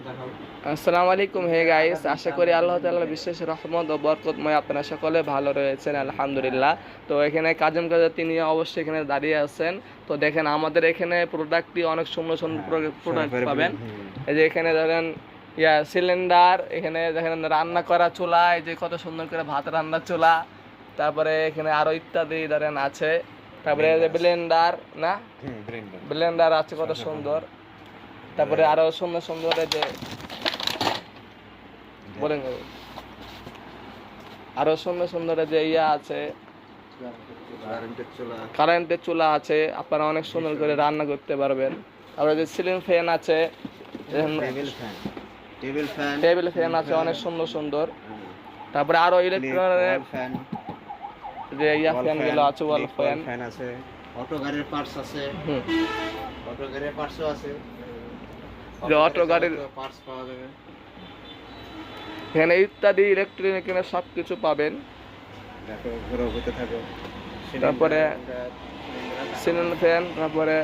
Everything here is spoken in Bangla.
আসসালামু আলাইকুম। হে গাইস, আশা করি আল্লাহ তাআলার বিশেষ রহমত ও বরকতময় আপনারা সকলে ভালো রয়েছেন, আলহামদুলিল্লাহ। তো এখানে কাজম কাজা তিনি অবশ্যই এখানে দাঁড়িয়ে আছেন। তো দেখেন আমাদের এখানে প্রোডাক্টটি অনেক সুন্দর সুন্দর প্রোডাক্ট পাবেন। এই যে এখানে ধরেন সিলিন্ডার, এখানে দেখেন রান্না করা চুলা, এই যে কত সুন্দর করে ভাত রান্নার চুলা, তারপরে এখানে আরো ইত্যাদি ধরেন আছে। তারপরে ব্লেন্ডার না, ব্লেন্ডার আছে কত সুন্দর। তারপরে আরো সুন্দর সুন্দর এই যে বলেন, আরো সুন্দর সুন্দর যে ইয়া আছে, কারেন্টের চুলা আছে, আপনারা অনেক সুন্দর করে রান্না করতে পারবেন। তারপরে যে সিলিং ফ্যান আছে, টেবিল ফ্যান আছে অনেক সুন্দর সুন্দর। তারপরে আরো ইলেকট্রনিক যে ইয়া ফ্যান গুলো আছে, ওয়াল ফ্যান আছে, অটো গাড়ির পার্টস আছে, অটো গাড়ির পার্টসও আছে, যে অটো গাড়ির পার্টস পাওয়া যাবে এখানে ইত্যাদি ইলেকট্রনিকের সব কিছু পাবেন। ঘুরে হতে থাকো। তারপরে সিলিং ফ্যান, তারপরে